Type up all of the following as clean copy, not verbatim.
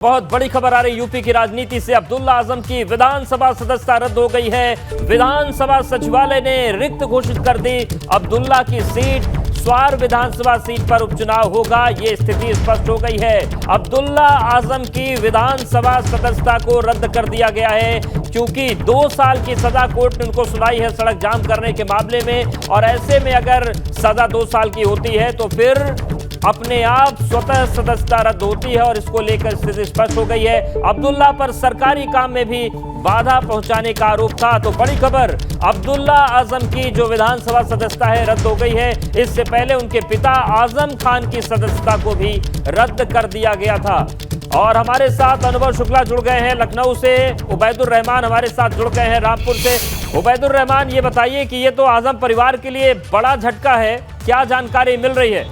बहुत बड़ी खबर आ रही यूपी की राजनीति से। अब्दुल्ला आजम की विधानसभा सदस्यता रद्द हो गई है। विधानसभा सचिवालय ने रिक्त घोषित कर दी। अब्दुल्ला की सीट स्वार विधानसभा सीट पर उपचुनाव होगा, ये स्थिति स्पष्ट हो गई है। अब्दुल्ला आजम की विधानसभा सदस्यता को रद्द कर दिया गया है क्योंकि 2 साल की सजा कोर्ट ने उनको सुनाई है सड़क जाम करने के मामले में। और ऐसे में अगर सजा 2 साल की होती है तो फिर अपने आप स्वतः सदस्यता रद्द होती है और इसको लेकर स्थिति स्पष्ट हो गई है। अब्दुल्ला पर सरकारी काम में भी बाधा पहुंचाने का आरोप था। तो बड़ी खबर, अब्दुल्ला आजम की जो विधानसभा सदस्यता है रद्द हो गई है। इससे पहले उनके पिता आजम खान की सदस्यता को भी रद्द कर दिया गया था। और हमारे साथ अनुभव शुक्ला जुड़ गए हैं लखनऊ से, उबैदुर रहमान हमारे साथ जुड़ गए हैं रामपुर से। उबैदुर रहमान, ये बताइए कि ये तो आजम परिवार के लिए बड़ा झटका है, क्या जानकारी मिल रही है?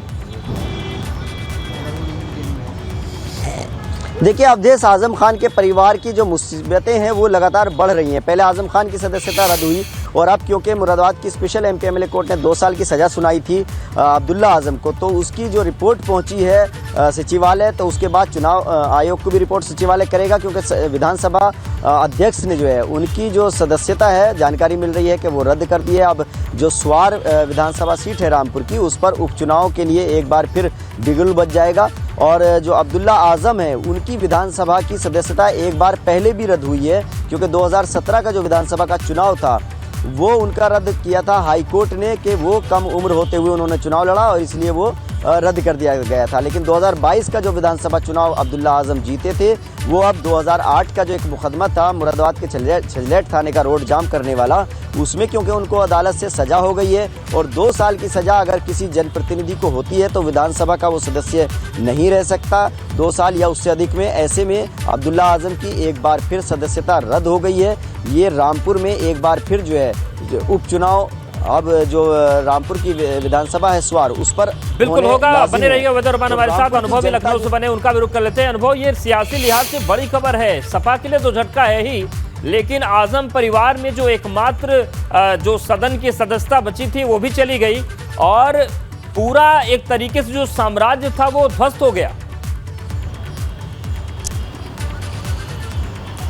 देखिए, अवधेश, आजम खान के परिवार की जो मुसीबतें हैं वो लगातार बढ़ रही हैं। पहले आजम खान की सदस्यता रद्द हुई और अब क्योंकि मुरादाबाद की स्पेशल एमपी एमएलए कोर्ट ने 2 साल की सज़ा सुनाई थी अब्दुल्ला आजम को, तो उसकी जो रिपोर्ट पहुंची है सचिवालय, तो उसके बाद चुनाव आयोग को भी रिपोर्ट सचिवालय करेगा क्योंकि विधानसभा अध्यक्ष ने जो है उनकी जो सदस्यता है, जानकारी मिल रही है कि वो रद्द कर दी है। अब जो स्वार विधानसभा सीट है रामपुर की, उस पर उपचुनाव के लिए एक बार फिर बिगुल बज जाएगा। और जो अब्दुल्ला आजम है उनकी विधानसभा की सदस्यता एक बार पहले भी रद्द हुई है क्योंकि 2017 का जो विधानसभा का चुनाव था वो उनका रद्द किया था हाईकोर्ट ने कि वो कम उम्र होते हुए उन्होंने चुनाव लड़ा और इसलिए वो रद्द कर दिया गया था। लेकिन 2022 का जो विधानसभा चुनाव अब्दुल्ला आजम जीते थे वो अब 2008 का जो एक मुकदमा था मुरादाबाद के छजलेट थाने का रोड जाम करने वाला, उसमें क्योंकि उनको अदालत से सज़ा हो गई है और 2 साल की सज़ा अगर किसी जनप्रतिनिधि को होती है तो विधानसभा का वो सदस्य नहीं रह सकता 2 साल या उससे अधिक में। ऐसे में अब्दुल्ला आजम की एक बार फिर सदस्यता रद्द हो गई है। ये रामपुर में एक बार फिर जो है उपचुनाव, अब जो रामपुर की विधानसभा है स्वार, उस पर बिल्कुल होगा। बने रहिए उबैदुर रहमान हमारे साथ। अनुभव भी लखनऊ से बने, उनका भी रुख कर लेते हैं। अनुभव, ये सियासी लिहाज से बड़ी खबर है, सपा के लिए तो झटका है ही, लेकिन आजम परिवार में जो एकमात्र जो सदन की सदस्यता बची थी वो भी चली गई और पूरा एक तरीके से जो साम्राज्य था वो ध्वस्त हो गया।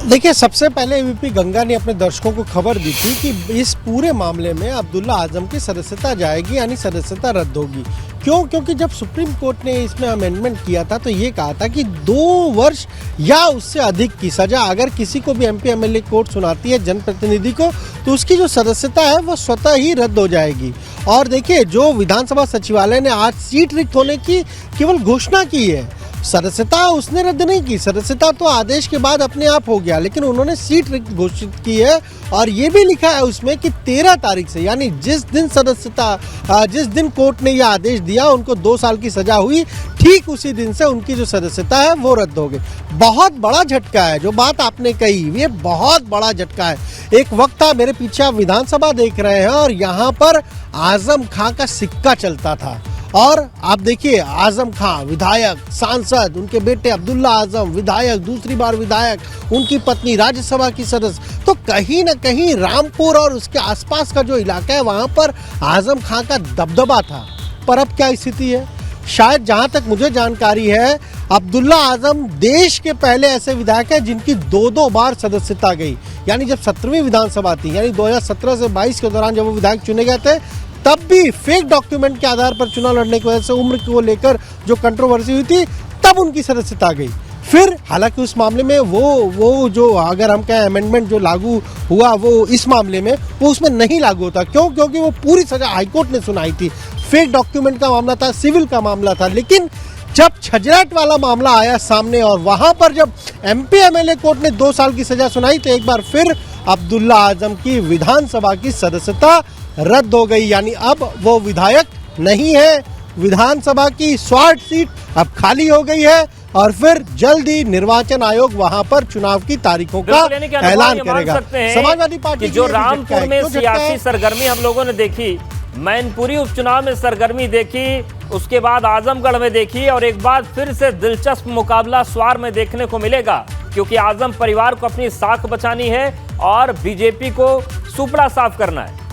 देखिए, सबसे पहले एबीपी गंगा ने अपने दर्शकों को खबर दी थी कि इस पूरे मामले में अब्दुल्ला आजम की सदस्यता जाएगी, यानी सदस्यता रद्द होगी। क्यों? क्योंकि जब सुप्रीम कोर्ट ने इसमें अमेंडमेंट किया था तो ये कहा था कि 2 वर्ष या उससे अधिक की सजा अगर किसी को भी एमपी एमएलए कोर्ट सुनाती है जनप्रतिनिधि को, तो उसकी जो सदस्यता है वो स्वतः ही रद्द हो जाएगी। और देखिए, जो विधानसभा सचिवालय ने आज सीट रिक्त होने की केवल घोषणा की है, सदस्यता उसने रद्द नहीं की। सदस्यता तो आदेश के बाद अपने आप हो गया, लेकिन उन्होंने सीट रिक्त घोषित की है और ये भी लिखा है उसमें कि 13 तारीख से, यानी जिस दिन कोर्ट ने यह आदेश दिया उनको 2 साल की सजा हुई, ठीक उसी दिन से उनकी जो सदस्यता है वो रद्द हो गई। बहुत बड़ा झटका है जो बात आपने कही, ये बहुत बड़ा झटका है। एक वक्त था, मेरे पीछे आप विधानसभा देख रहे हैं और यहाँ पर आजम खां का सिक्का चलता था। और आप देखिए, आजम खां विधायक, सांसद, उनके बेटे अब्दुल्ला आजम विधायक, दूसरी बार विधायक, उनकी पत्नी राज्यसभा की सदस्य, तो कहीं ना कहीं रामपुर और उसके आसपास का जो इलाका है वहां पर आजम खां का दबदबा था। पर अब क्या स्थिति है? शायद जहां तक मुझे जानकारी है, अब्दुल्ला आजम देश के पहले ऐसे विधायक हैं जिनकी 2 बार सदस्यता गई। यानी जब 17वीं विधानसभा थी, यानी 2017 से 22 के दौरान जब वो विधायक चुने गए थे, तब भी फेक डॉक्यूमेंट के आधार पर चुनाव लड़ने की वजह से उम्र को लेकर जो कंट्रोवर्सी हुई थी, तब उनकी सदस्यता गई। फिर हालांकि उस मामले में वो जो अगर हम कहें अमेंडमेंट जो लागू हुआ वो इस मामले में वो उसमें नहीं लागू होता। क्यों? क्योंकि वो पूरी सजा हाईकोर्ट ने सुनाई थी। फेक डॉक्यूमेंट का मामला था, सिविल का मामला था। लेकिन जब छजलाट वाला मामला आया सामने और वहां पर जब एमपी एमएलए कोर्ट ने 2 साल की सजा सुनाई, तो एक बार फिर अब्दुल्ला आजम की विधानसभा की सदस्यता रद्द हो गई। यानी अब वो विधायक नहीं है, विधानसभा की स्वार सीट अब खाली हो गई है और फिर जल्द ही निर्वाचन आयोग वहां पर चुनाव की तारीखों का ऐलान करेगा। समाजवादी पार्टी जो रामपुर में सियासी सरगर्मी हम लोगों ने देखी, मैनपुरी उपचुनाव में सरगर्मी देखी, उसके बाद आजमगढ़ में देखी और एक बार फिर से दिलचस्प मुकाबला स्वार में देखने को मिलेगा क्योंकि आजम परिवार को अपनी साख बचानी है और बीजेपी को सुपड़ा साफ करना है।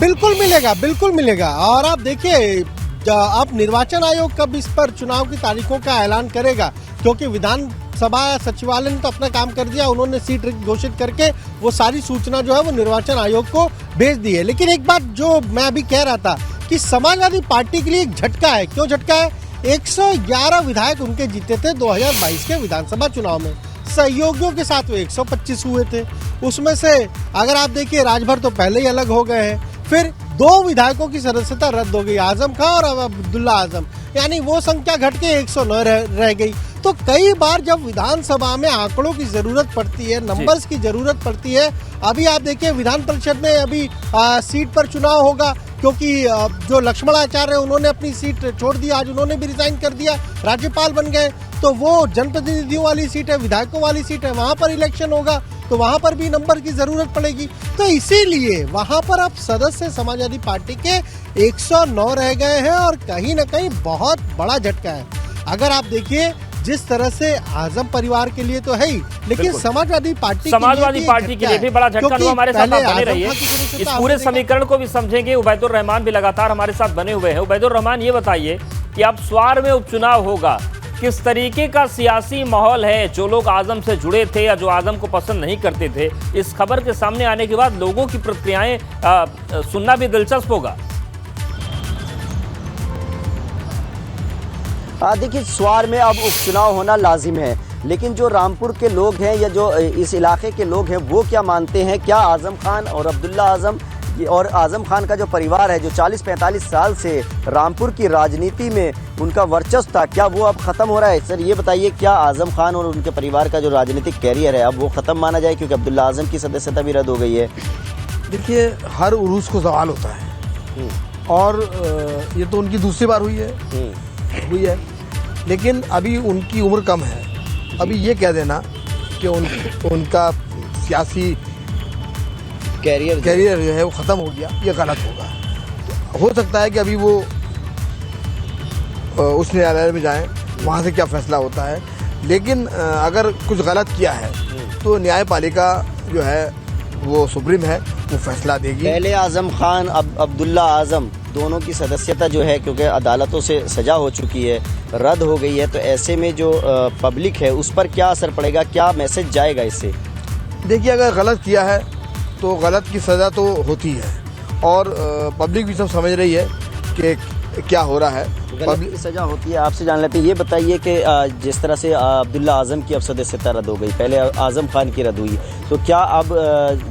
बिल्कुल मिलेगा, बिल्कुल मिलेगा। और आप देखिए, अब निर्वाचन आयोग कब इस पर चुनाव की तारीखों का ऐलान करेगा, क्योंकि विधानसभा सचिवालय ने तो अपना काम कर दिया, उन्होंने सीट रिक्त घोषित करके वो सारी सूचना जो है वो निर्वाचन आयोग को भेज दी है। लेकिन एक बात जो मैं अभी कह रहा था कि समाजवादी पार्टी के लिए एक झटका है। क्यों झटका है? 111 विधायक उनके जीते थे 2022 के विधानसभा चुनाव में, सहयोगियों के साथ वो 125 हुए थे। उसमें से अगर आप देखिए राजभर तो पहले ही अलग हो गए हैं, फिर 2 विधायकों की सदस्यता रद्द हो गई, आजम खां और अब्दुल्ला आजम, यानी वो संख्या घट के 109 रह गई। तो कई बार जब विधानसभा में आंकड़ों की जरूरत पड़ती है, नंबर्स की जरूरत पड़ती है, अभी आप देखिए विधान परिषद में अभी सीट पर चुनाव होगा, क्योंकि जो लक्ष्मण आचार्य उन्होंने अपनी सीट छोड़ दी, आज उन्होंने भी रिजाइन कर दिया, राज्यपाल बन गए। तो वो जनप्रतिनिधियों वाली सीट है, विधायकों वाली सीट है, वहां पर इलेक्शन होगा तो वहां पर भी नंबर की जरूरत पड़ेगी। तो इसीलिए वहां पर अब सदस्य समाजवादी पार्टी के 109 रह गए हैं और कहीं ना कहीं बहुत बड़ा झटका है। अगर आप देखिए जिस तरह से आजम परिवार के लिए तो है ही, लेकिन समाजवादी पार्टी के लिए भी बड़ा झटका हुआ। हमारे साथ आप बने रहिए, इस पूरे समीकरण को भी समझेंगे। उबैदुर रहमान भी लगातार हमारे साथ बने हुए हैं। उबैदुर रहमान, ये बताइए कि अब स्वार में उपचुनाव होगा, किस तरीके का सियासी माहौल है? जो लोग आजम से जुड़े थे या जो आजम को पसंद नहीं करते थे, इस खबर के सामने आने के बाद लोगों की प्रतिक्रियाएं सुनना भी दिलचस्प होगा। देखिए, स्वार में अब उपचुनाव होना लाजिम है, लेकिन जो रामपुर के लोग हैं या जो इस इलाके के लोग हैं वो क्या मानते हैं? क्या आजम खान और अब्दुल्ला आजम और आजम खान का जो परिवार है, जो 40-45 साल से रामपुर की राजनीति में उनका वर्चस्व था, क्या वो अब ख़त्म हो रहा है? सर ये बताइए, क्या आजम खान और उनके परिवार का जो राजनीतिक कैरियर है अब वो ख़त्म माना जाए, क्योंकि अब्दुल्ला आजम की सदस्यता भी रद्द हो गई है? देखिए, हर उरूस को सवाल होता है और ये तो उनकी दूसरी बार हुई है, लेकिन अभी उनकी उम्र कम है। अभी ये कह देना कि उनका सियासी कैरियर जो है वो ख़त्म हो गया, ये गलत होगा। हो सकता है कि अभी वो उस न्यायालय में जाएं, वहाँ से क्या फैसला होता है, लेकिन अगर कुछ गलत किया है तो न्यायपालिका जो है वो सुप्रीम है, वो फैसला देगी। पहले आजम खान अब अब्दुल्ला आजम दोनों की सदस्यता जो है, क्योंकि अदालतों से सजा हो चुकी है, रद्द हो गई है, तो ऐसे में जो पब्लिक है उस पर क्या असर पड़ेगा, क्या मैसेज जाएगा इससे? देखिए, अगर गलत किया है तो गलत की सज़ा तो होती है और पब्लिक भी सब समझ रही है कि क्या हो रहा है, गलत की सज़ा होती है। आपसे जान लेते हैं, ये बताइए कि जिस तरह से अब्दुल्ला आजम की अब सदस्यता रद्द हो गई, पहले आजम खान की रद्द हुई, तो क्या अब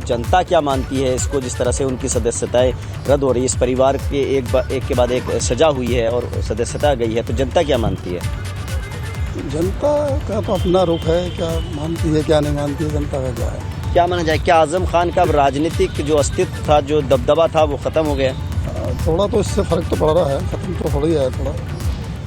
जनता क्या मानती है इसको, जिस तरह से उनकी सदस्यताएं रद्द हो रही है, इस परिवार के एक के बाद एक सजा हुई है और सदस्यता गई है, तो जनता क्या मानती है? जनता का तो अपना रुख है, क्या मानती है क्या नहीं मानती है, जनता का क्या है। क्या माना जाए, क्या आजम खान का राजनीतिक जो अस्तित्व था, जो दबदबा था, वो ख़त्म हो गया? थोड़ा तो इससे फ़र्क तो पड़ रहा है, ख़त्म तो हो ही है थोड़ा।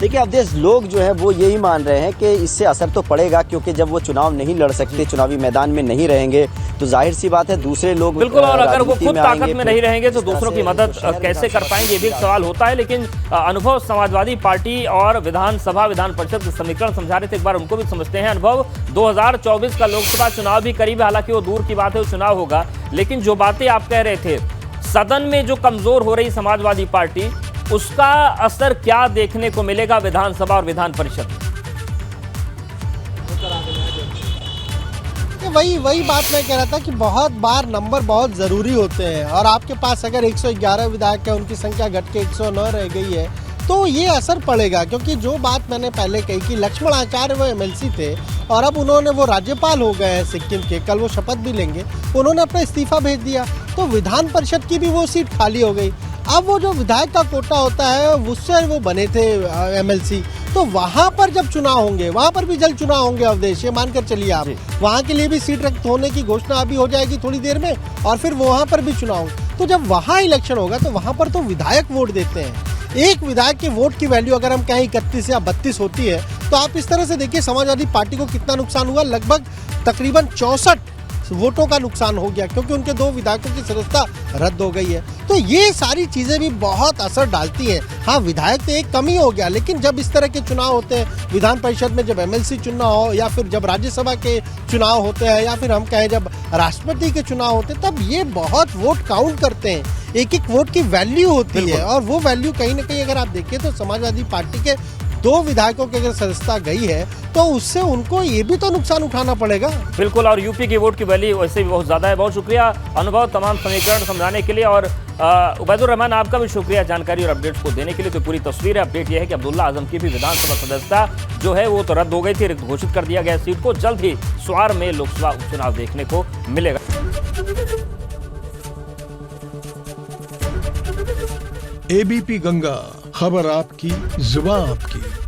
देखिए, अब देश लोग जो है वो यही मान रहे हैं कि इससे असर तो पड़ेगा, क्योंकि जब वो चुनाव नहीं लड़ सकते, चुनावी मैदान में नहीं रहेंगे, तो जाहिर सी बात है दूसरे लोग बिल्कुल, और अगर वो खुद ताकत में नहीं रहेंगे तो दूसरों की मदद कैसे कर पाएंगे, ये भी एक सवाल होता है। लेकिन अनुभव समाजवादी पार्टी और विधान परिषद के समीकरण समझा रहे थे, एक बार उनको भी समझते हैं। अनुभव, 2024 का लोकसभा चुनाव भी करीब है, हालांकि वो दूर की बात है, वो चुनाव होगा, लेकिन जो बातें आप कह रहे थे, सदन में जो कमजोर हो रही समाजवादी पार्टी, उसका असर क्या देखने को मिलेगा विधानसभा और विधान परिषद में? वही बात मैं कह रहा था कि बहुत बार नंबर बहुत ज़रूरी होते हैं, और आपके पास अगर 111 विधायक है, उनकी संख्या घट के 109 रह गई है, तो ये असर पड़ेगा। क्योंकि जो बात मैंने पहले कही कि लक्ष्मण आचार्य वो MLC थे और अब उन्होंने वो राज्यपाल हो गए हैं सिक्किम के, कल वो शपथ भी लेंगे, उन्होंने अपना इस्तीफा भेज दिया, तो विधान परिषद की भी वो सीट खाली हो गई। अब वो जो विधायक का कोटा होता है उससे वो बने थे MLC, तो वहाँ पर जब चुनाव होंगे, वहाँ पर भी जल्द चुनाव होंगे अवधेश, ये मानकर चलिए आप, वहाँ के लिए भी सीट रद्द होने की घोषणा अभी हो जाएगी थोड़ी देर में, और फिर वहाँ पर भी चुनाव होंगे। तो जब वहाँ इलेक्शन होगा तो वहाँ पर तो विधायक वोट देते हैं। एक विधायक के वोट की वैल्यू अगर हम कहें 31 या 32 होती है, तो आप इस तरह से देखिए समाजवादी पार्टी को कितना नुकसान हुआ। लगभग तकरीबन 64 वोटों का नुकसान हो गया क्योंकि उनके 2 विधायकों की सदस्यता रद्द हो गई है। तो ये सारी चीज़ें भी बहुत असर डालती हैं। हाँ, विधायक तो एक कमी हो गया, लेकिन जब इस तरह के चुनाव होते हैं विधान परिषद में, जब MLC चुनाव हो या फिर जब राज्यसभा के चुनाव होते हैं या फिर हम कहें जब राष्ट्रपति के चुनाव होते हैं, तब ये बहुत वोट काउंट करते हैं। एक एक वोट की वैल्यू होती है और वो वैल्यू कहीं ना कहीं अगर आप देखें तो समाजवादी पार्टी के 2 विधायकों की अगर सदस्यता गई है तो उससे उनको ये भी तो नुकसान उठाना पड़ेगा। बिल्कुल, और यूपी की वोट की वैल्यू वैसे भी बहुत ज्यादा है। बहुत शुक्रिया अनुभव तमाम समीकरण समझाने के लिए, और उबैदुर रहमान आपका भी शुक्रिया जानकारी और अपडेट्स को देने के लिए। तो पूरी तस्वीर है, अपडेट यह है कि अब्दुल्ला आजम की भी विधानसभा सदस्यता जो है वो तो रद्द हो गई थी, रिक्त घोषित कर दिया गया सीट को। जल्द ही स्वार में लोकसभा उपचुनाव देखने को मिलेगा। ABP गंगा, खबर आपकी, जुबान आपकी।